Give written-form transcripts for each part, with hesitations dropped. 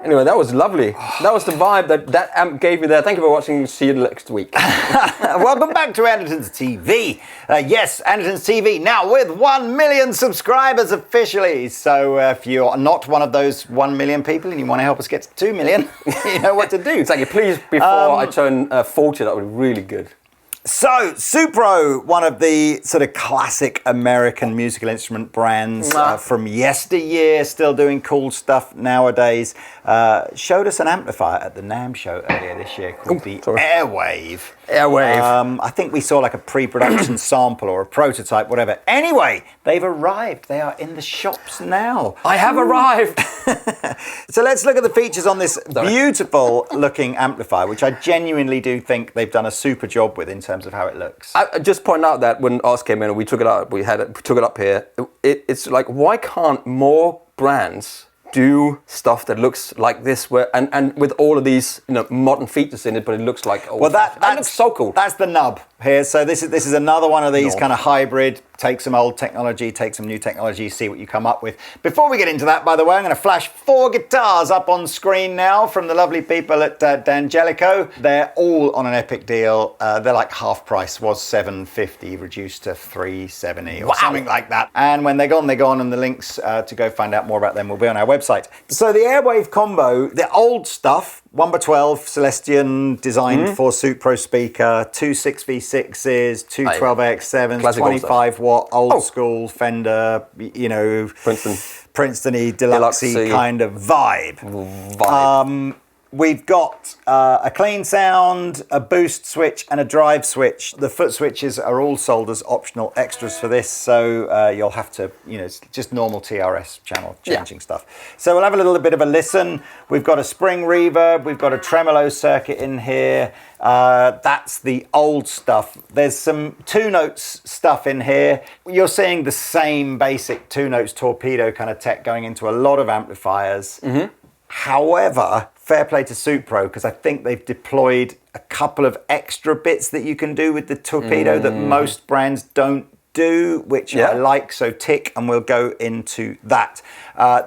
Anyway, that was lovely. That was the vibe that amp gave me there. Thank you for watching. See you next week. Welcome back to Andertons TV. Yes, Andertons TV now with 1 million subscribers officially. So if you're not one of those 1 million people and you want to help us get to 2 million, you know what to do. Exactly. Please, before I turn 40, that would be really good. So, Supro, one of the sort of classic American musical instrument brands from yesteryear, still doing cool stuff nowadays, showed us an amplifier at the NAMM show earlier this year called the Airwave. Airwave. I think we saw like a pre-production sample or a prototype, whatever. Anyway, they've arrived. They are in the shops now. I have arrived. So let's look at the features on this beautiful looking amplifier, which I genuinely do think they've done a super job with in terms of how it looks. I just point out that when ours came in and we took it out, we took it up here. It's like, why can't more brands do stuff that looks like this, and with all of these modern features in it, but it looks like old. Well, that looks so cool. That's the nub here. So this is another one of these kind of hybrid. Take some old technology, take some new technology, see what you come up with. Before we get into that, by the way, I'm going to flash 4 guitars up on screen now from the lovely people at D'Angelico. They're all on an epic deal. They're like half price, was $750, reduced to $370 or something like that. And when they're gone, and the links to go find out more about them will be on our website. So the Airwave combo, the old stuff, 1x12 Celestion designed for Supro speaker, 2 6v6s, 2 12AX7s, 25 watt old school Fender, Princeton-y deluxe-y kind of vibe. We've got a clean sound, a boost switch, and a drive switch. The foot switches are all sold as optional extras for this, so you'll have to, it's just normal TRS channel changing stuff. So we'll have a little bit of a listen. We've got a spring reverb. We've got a tremolo circuit in here. That's the old stuff. There's some 2 notes stuff in here. You're seeing the same basic 2 notes torpedo kind of tech going into a lot of amplifiers. However, fair play to Supro, because I think they've deployed a couple of extra bits that you can do with the torpedo that most brands don't do, which I like, so tick, and we'll go into that.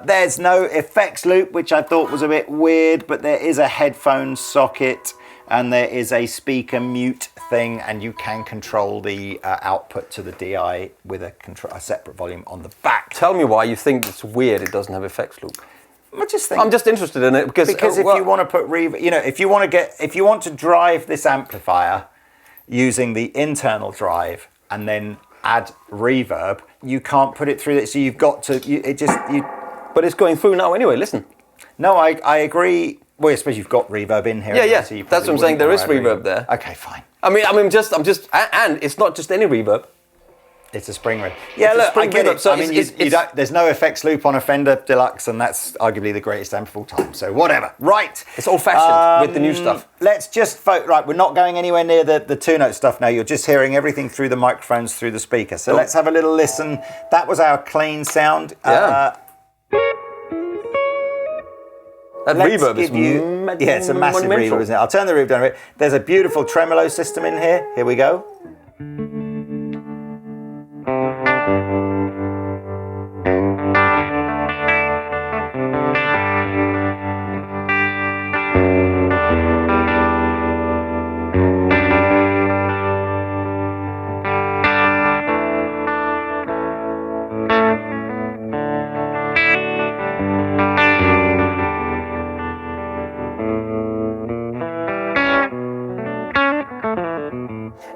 There's no effects loop, which I thought was a bit weird, but there is a headphone socket and there is a speaker mute thing, and you can control the output to the DI with a separate volume on the back. Tell me why you think it's weird it doesn't have effects loop. I'm just interested in it because if you want to put if you want to drive this amplifier using the internal drive and then add reverb, you can't put it through it. So you've got to But it's going through now anyway. Listen. No, I agree. Well, I suppose you've got reverb in here. Yeah. So that's what I'm saying. There is reverb there. Okay, fine. I'm just, and it's not just any reverb. It's a spring reverb. Yeah, look, I get it. So I mean, there's no effects loop on a Fender Deluxe, and that's arguably the greatest amp of all time. So whatever. Right. It's old-fashioned with the new stuff. Let's just right, we're not going anywhere near the two-note stuff now. You're just hearing everything through the microphones, through the speaker. So let's have a little listen. That was our clean sound. Yeah. That reverb is it's a massive reverb, isn't it? I'll turn the reverb down a bit. There's a beautiful tremolo system in here. Here we go.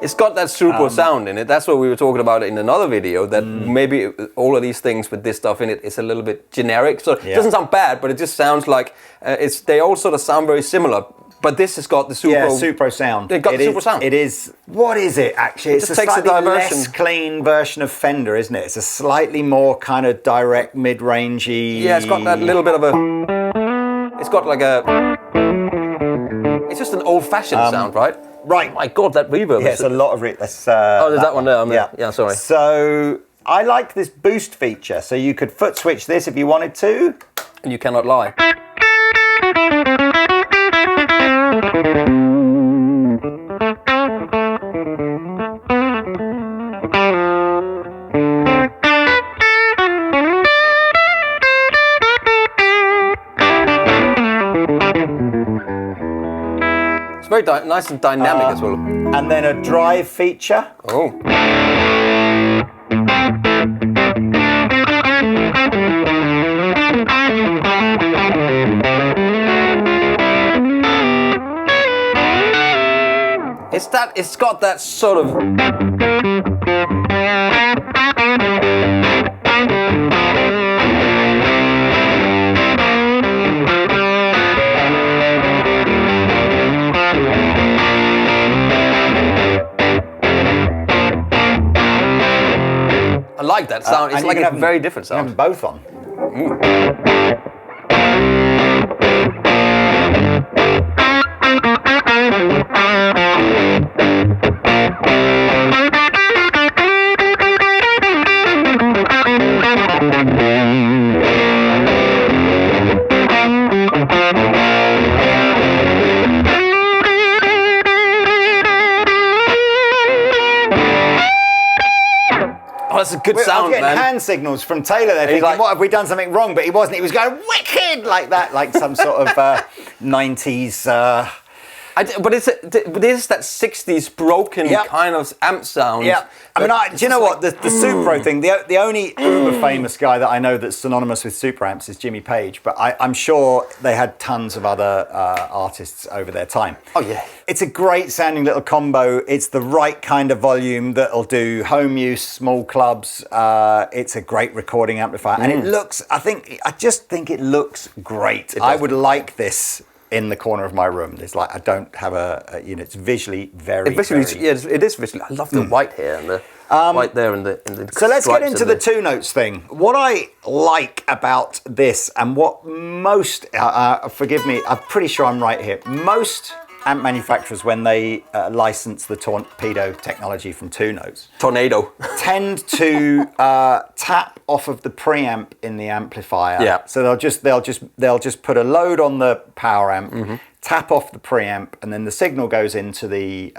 It's got that Supro sound in it. That's what we were talking about in another video, that maybe all of these things with this stuff in it is a little bit generic. So it doesn't sound bad, but it just sounds like they all sort of sound very similar. But this has got the Supro... Yeah, Supro sound. It got the Supro sound. It is... What is it, actually? It's a slightly less clean version of Fender, isn't it? It's a slightly more kind of direct, mid-rangey... Yeah, it's got that little bit of a... It's got like a... It's just an old-fashioned sound, right? Right. Oh my God, that reverb. Yeah, it's a lot of there's there's that one there. Yeah, sorry. So I like this boost feature. So you could foot switch this if you wanted to. And you cannot lie. Very nice and dynamic as well. And then a drive feature. Oh. It's got that sort of... I like that sound. It's like a very different sound. You can have them both on. That's a good sound, I'm getting man. hand signals from Taylor there, thinking, what, have we done something wrong? But he wasn't. He was going wicked like that, like some sort of 90s... but it's that 60s broken kind of amp sound. Yeah. I mean, do you know what? The Supro thing, the only uber famous guy that I know that's synonymous with Supro amps is Jimmy Page, but I'm sure they had tons of other artists over their time. Oh, yeah. It's a great sounding little combo. It's the right kind of volume that'll do home use, small clubs. It's a great recording amplifier. And it looks, I just think it looks great. I would like this in the corner of my room. There's like, I don't have it's visually very, Yeah, it is visually. I love the white here and the white there and the So let's get into the two notes thing. What I like about this, and what most, forgive me, I'm pretty sure I'm right here, most amp manufacturers, when they license the Torpedo technology from Two Notes, Tornado, tend to tap off of the preamp in the amplifier. Yeah. So they'll just put a load on the power amp, tap off the preamp, and then the signal goes into the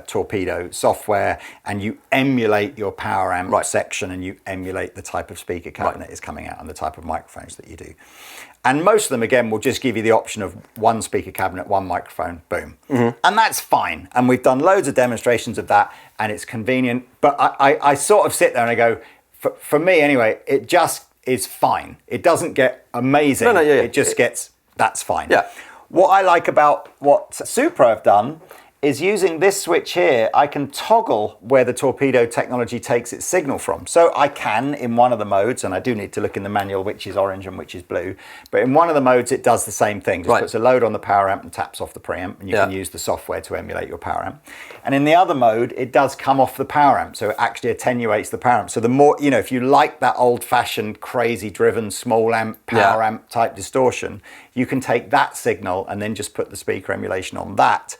Torpedo software, and you emulate your power amp section, and you emulate the type of speaker cabinet is coming out and the type of microphones that you do. And most of them, again, will just give you the option of one speaker cabinet, one microphone, boom. And that's fine. And we've done loads of demonstrations of that, and it's convenient. But I sort of sit there and I go, for me anyway, it just is fine. It doesn't get amazing. It just gets, that's fine. Yeah. What I like about what Supro have done is using this switch here, I can toggle where the Torpedo technology takes its signal from. So I can, in one of the modes, and I do need to look in the manual which is orange and which is blue, but in one of the modes it does the same thing. Just puts a load on the power amp and taps off the preamp, and you can use the software to emulate your power amp. And in the other mode, it does come off the power amp, so it actually attenuates the power amp. So the more, you know, if you like that old-fashioned, crazy-driven, small amp, power amp type distortion, you can take that signal and then just put the speaker emulation on that.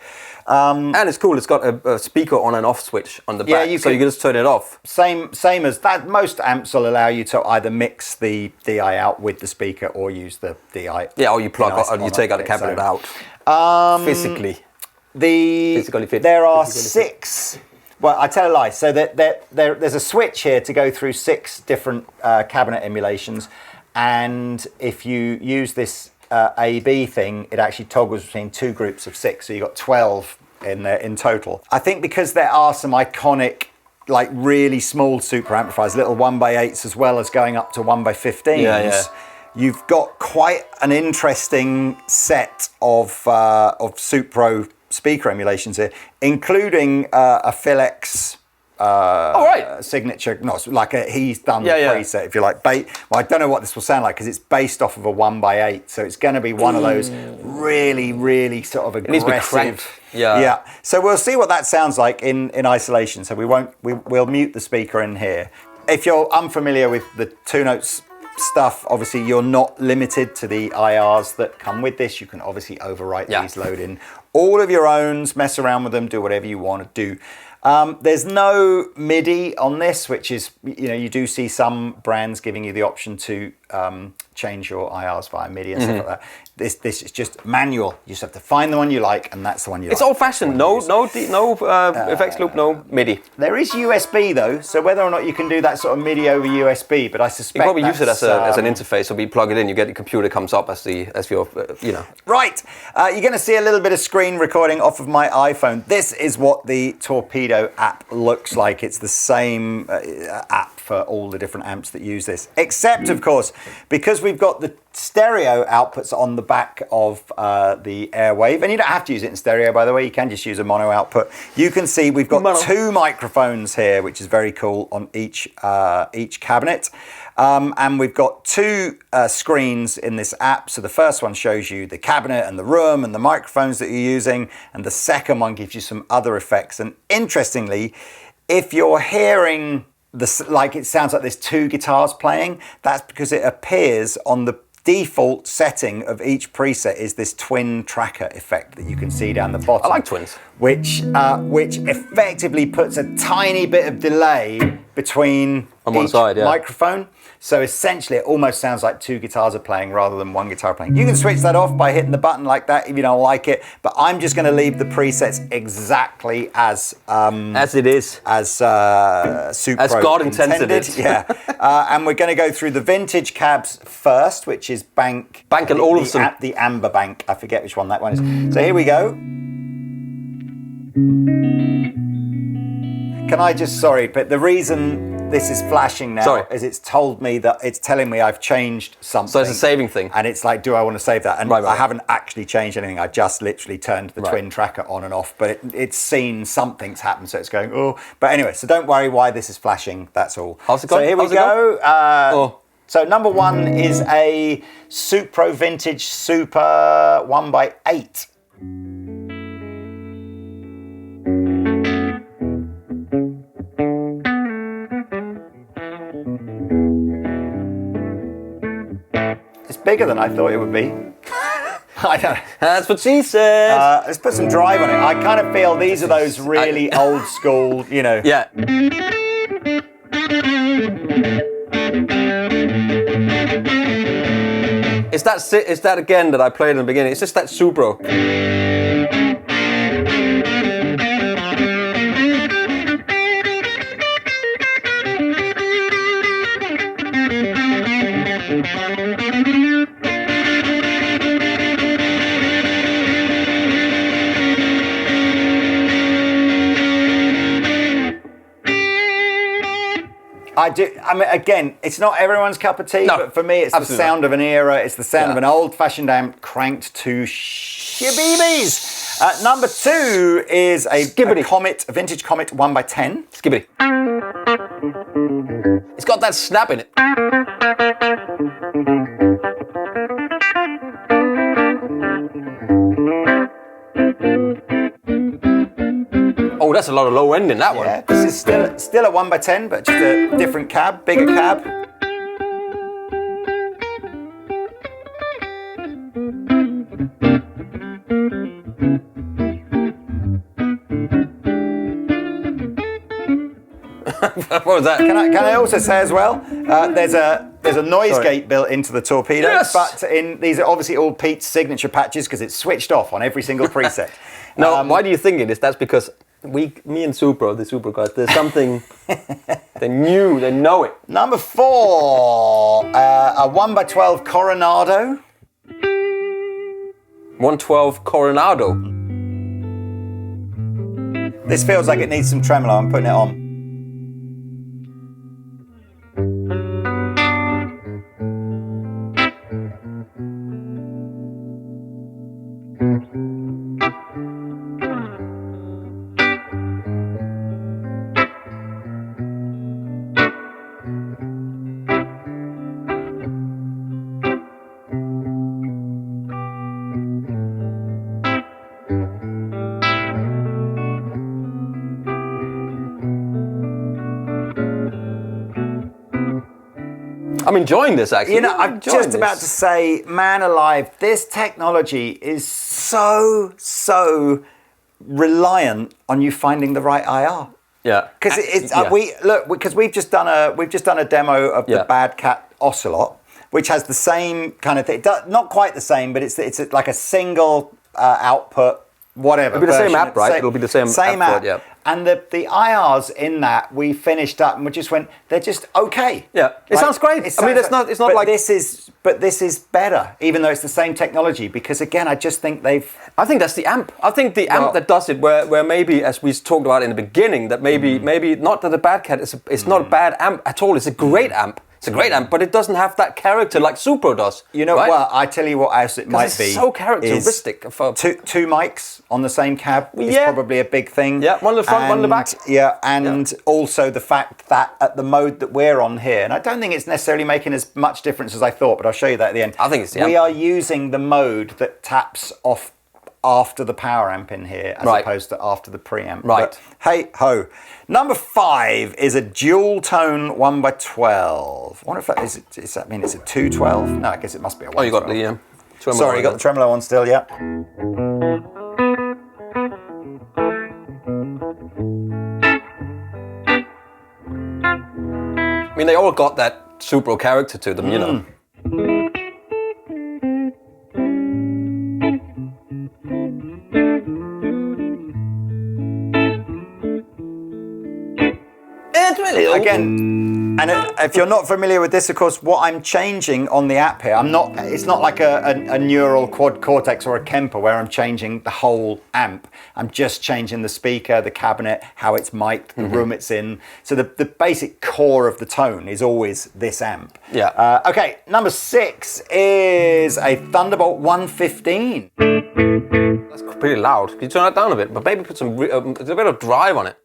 And it's cool, it's got a speaker on and off switch on the back, so you can just turn it off. Same as that. Most amps will allow you to either mix the DI out with the speaker or use the DI. Yeah, or you plug or you take out the cabinet out. Physically. There are 6. Well, I tell a lie. So there's a switch here to go through 6 different cabinet emulations, and if you use this A/B thing, it actually toggles between 2 groups of 6, so you've got 12 in there in total. I think because there are some iconic, like really small super amplifiers, little 1x8s as well as going up to 1x15s. You've got quite an interesting set of Supro speaker emulations here, including a Philex signature, he's done the preset, if you like. Well, I don't know what this will sound like because it's based off of a 1x8, so it's going to be one of those really, really sort of aggressive. It needs to be cranked. Yeah. So we'll see what that sounds like in isolation. So we'll mute the speaker in here. If you're unfamiliar with the 2-Notes stuff, obviously you're not limited to the IRs that come with this. You can obviously overwrite these, load in all of your owns, mess around with them, do whatever you want to do. There's no MIDI on this, which is, you know, you do see some brands giving you the option to change your IRs via MIDI and stuff like that. This is just manual. You just have to find the one you like, and that's the one you like. It's old-fashioned. No effects loop, no MIDI. There is USB though, so whether or not you can do that sort of MIDI over USB, but I suspect you probably use it as an interface. So we plug it in, you get the computer comes up as your you know. Right. You're going to see a little bit of screen recording off of my iPhone. This is what the Torpedo app looks like. It's the same app for all the different amps that use this, except of course because we've got the stereo outputs on the back of the Airwave, and you don't have to use it in stereo, by the way. You can just use a mono output. You can see we've got 2 microphones here, which is very cool, on each cabinet, and we've got 2 screens in this app. So the first one shows you the cabinet and the room and the microphones that you're using, and the second one gives you some other effects. And interestingly, if you're hearing like it sounds like there's 2 guitars playing, that's because it appears on the default setting of each preset is this twin tracker effect that you can see down the bottom. I like twins. Which effectively puts a tiny bit of delay between each microphone. So essentially it almost sounds like 2 guitars are playing rather than 1 guitar playing. You can switch that off by hitting the button like that if you don't like it, but I'm just going to leave the presets exactly as it is. As Supro as God intended it. Yeah. And we're going to go through the vintage cabs first, which is Bank and Olufsen. The Amber Bank. I forget which one that one is. So here we go. Can I just, but the reason this is flashing now is it's telling me I've changed something. So it's a saving thing. And it's like, do I want to save that? And I haven't actually changed anything. I just literally turned the twin tracker on and off, but it's seen something's happened, so it's going, oh. But anyway, so don't worry why this is flashing, that's all. How's it going? So here we go. So number 1 is a Supro Vintage Super 1x8. Bigger than I thought it would be. I don't know. That's what she said. Let's put some drive on it. I kind of feel these are those really old school, you know. Yeah. Is that again that I played in the beginning? It's just that Supro. I do. I mean, again, it's not everyone's cup of tea, but for me, it's the sound of an era. It's the sound of an old-fashioned amp cranked to shibibis. Number 2 is a Skibbity. a vintage Comet 1x10. Skibbity. It's got that snap in it. Oh, that's a lot of low end in that one. Yeah, this is still a 1x10, but just a different cab, bigger cab. What was that? Can I also say as well, there's a noise gate built into the Torpedo, but these are obviously all Pete's signature patches because it's switched off on every single preset. Now, why do you think it is? That's because me and Supro, the Supro guys, there's something they knew, they know it. Number 4, a 1x12 Coronado. 112 Coronado. This feels like it needs some tremolo. I'm putting it on. I'm enjoying this, actually. You know, I'm just about to say, man alive, this technology is so reliant on you finding the right IR. Yeah. Because we've just done a demo of the Bad Cat Ocelot, which has the same kind of thing. Not quite the same, but it's like a single output, whatever. It'll be the same app, right? It'll be the same app. Yeah. And the IRs in that we finished up and we just went, they're just okay. Yeah, it sounds great. I mean, it's not like this is better, even though it's the same technology. Because again, I just think I think that's the amp. I think the amp that does it, where maybe, as we talked about in the beginning, that maybe not that the Bad Cat is not a bad amp at all. It's a great amp. It's a great amp, but it doesn't have that character like Supro does. You know, right? well, I tell you what else it might it's be. So characteristic. Two mics on the same cab is probably a big thing. Yeah, one in the front, one in the back. Yeah, and also the fact that at the mode that we're on here, and I don't think it's necessarily making as much difference as I thought, but I'll show you that at the end. I think it's we are using the mode that taps off after the power amp in here as opposed to after the preamp. Right. But hey ho. Number 5 is a dual tone 1x12. I wonder if does that mean it's a 212? No, I guess it must be a 112. Oh, you got the tremolo. Sorry, you got the tremolo on still, yeah. I mean, they all got that Supro character to them, you know. Again, and if you're not familiar with this, of course, what I'm changing on the app here, it's not like a neural quad cortex or a Kemper where I'm changing the whole amp. I'm just changing the speaker, the cabinet, how it's mic'd, the room it's in. So the basic core of the tone is always this amp. Yeah. Okay, number 6 is a Thunderbolt 115. That's pretty loud. Can you turn that down a bit? But maybe put some a bit of drive on it.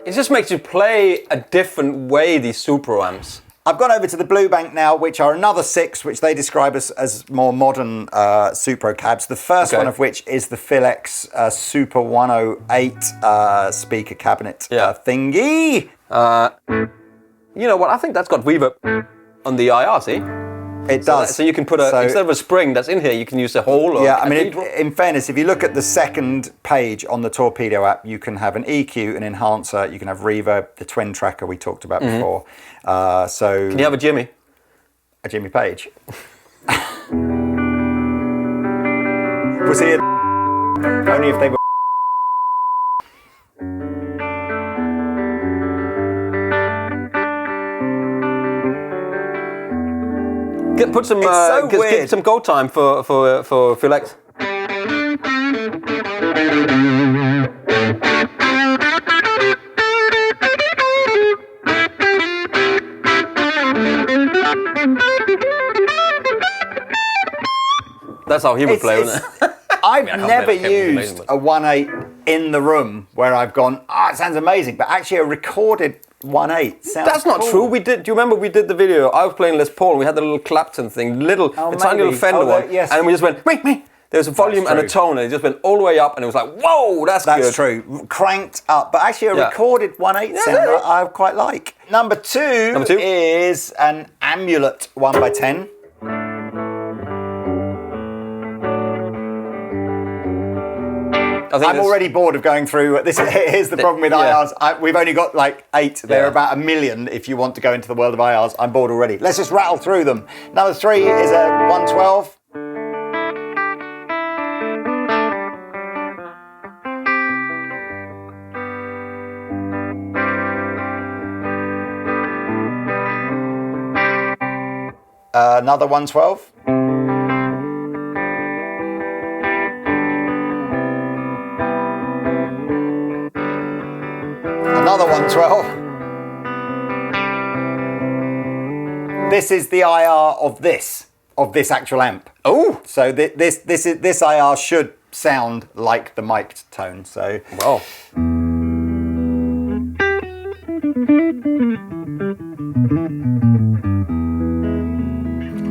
It just makes you play a different way, these Supro amps. I've gone over to the Blue Bank now, which are another 6, which they describe as more modern Supro cabs. The first one of which is the Philex Super 108 speaker cabinet thingy. You know what? I think that's got reverb on the IR, see? It does. So you can put instead of a spring that's in here, you can use a hole. Or I mean, in fairness, if you look at the second page on the Torpedo app, you can have an EQ, an enhancer, you can have reverb, the twin tracker we talked about before. Can you have a Jimmy? A Jimmy Page. Was he only if they were? Put some, so weird. give some go time for Phil X. That's how he would play, wouldn't it? I've never used a 1/8 in the room where I've gone, it sounds amazing, but actually a recorded 1/8 sounds That's not cool. true. We did. Do you remember we did the video? I was playing Les Paul and we had the little Clapton thing, tiny little Fender one, yes. and we just went, wait. There was a volume and a tone, and it just went all the way up, and it was like, whoa, that's good. That's true. Cranked up, but actually a recorded 1/8 sound I quite like. Number two is an Amulet 1x10. I'm already bored of going through this. Here's the problem with IRs. We've only got like 8. They're about 1 million if you want to go into the world of IRs. I'm bored already. Let's just rattle through them. Number 3 is a 112. Another 112. Another 112. This is the IR of this actual amp. Oh, so this IR should sound like the mic'd tone. So wow.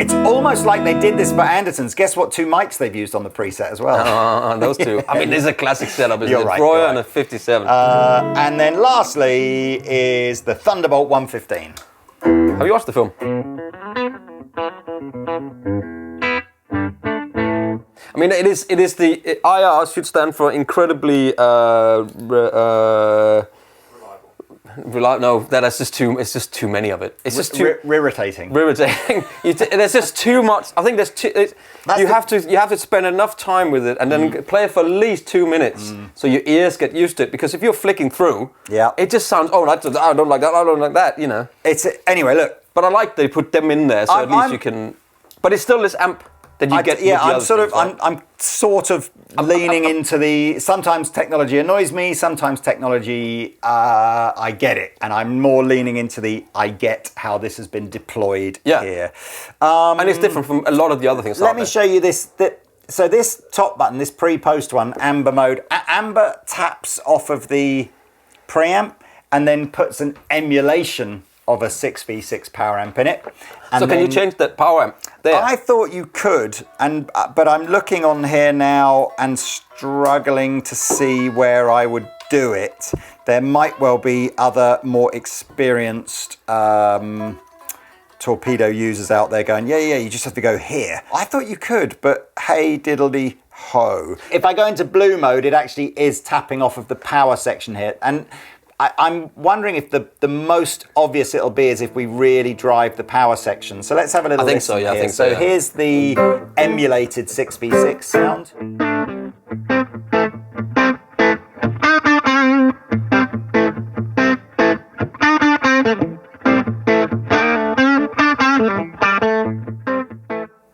It's almost like they did this for Andertons. Guess what 2 mics they've used on the preset as well? Those two. I mean, this is a classic setup, isn't You're it? right, Breuer you're and a 57. And then lastly is the Thunderbolt 115. Have you watched the film? I mean, it is the IR should stand for incredibly reliable. No, that's just too. It's just too many of it. It's just too irritating. Irritating. There's just too much. I think there's too. You have to spend enough time with it and then play it for at least 2 minutes so your ears get used to it. Because if you're flicking through, it just sounds. Oh, I don't like that. I don't like that. You know. Anyway. Look, but I like they put them in there so at least you can. But it's still this amp. That you get I'm sort of leaning into the. Sometimes technology annoys me. Sometimes technology, I get it, and I'm more leaning into the. I get how this has been deployed here, and it's different from a lot of the other things. Let me show you this. So this top button, this pre-post one, amber mode. Amber taps off of the preamp and then puts an emulation of a 6v6 power amp in it. And so can you change that power amp there? I thought you could, but I'm looking on here now and struggling to see where I would do it. There might well be other more experienced torpedo users out there going, you just have to go here. I thought you could, but hey diddledy ho. If I go into blue mode, it actually is tapping off of the power section here. And I'm wondering if the most obvious it'll be is if we really drive the power section. So let's have a little listen here. I think so. Here's the emulated 6v6 sound.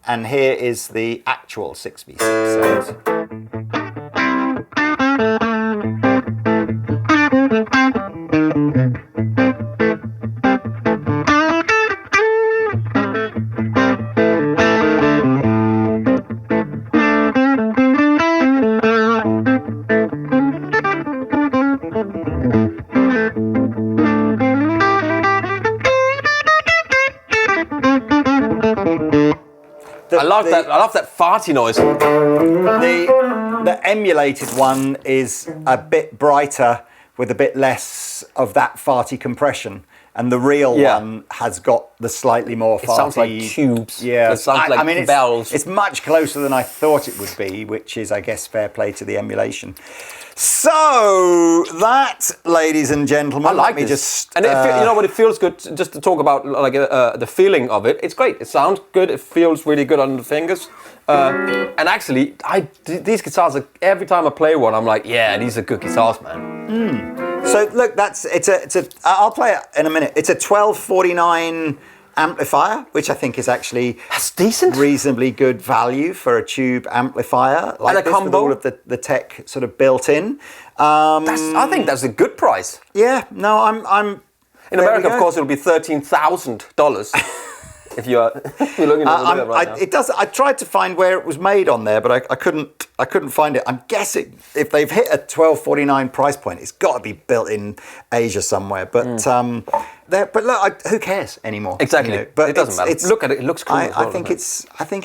And here is the actual 6v6 sound. I love that farty noise. The emulated one is a bit brighter with a bit less of that farty compression. And the real one has got the slightly more farty. It sounds like tubes. Yeah. It sounds like bells. It's much closer than I thought it would be, which is, I guess, fair play to the emulation. So that, ladies and gentlemen, I like this. And you know what? It feels good just to talk about the feeling of it. It's great. It sounds good. It feels really good on the fingers. And actually, these guitars, every time I play one, I'm like, yeah, these are good guitars, man. So look, I'll play it in a minute. It's a 1249 amplifier, which I think is actually That's decent. reasonably good value for a tube amplifier like And a this, combo. with all of the tech sort of built in. I think that's a good price. Yeah, no, I'm. In America, of course, it'll be $13,000 if you're looking at it right now. It does. I tried to find where it was made on there, but I couldn't find it. I'm guessing if they've hit a $12.49 price point, it's got to be built in Asia somewhere. But but look, who cares anymore? Exactly. But it doesn't matter. Look at it. It looks cool. I think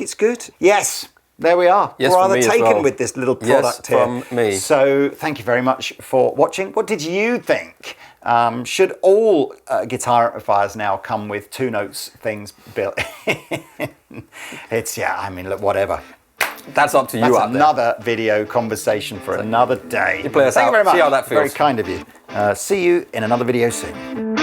it's good. Yes. There we are. Yes, Rather from me as taken well. with this little product here. From me. So thank you very much for watching. What did you think? Should all guitar amplifiers now come with 2 notes things built in? Look, whatever. That's up to you. That's out another video conversation for another day. You play us Thank you out. very much. See how that feels. Very kind of you. See you in another video soon.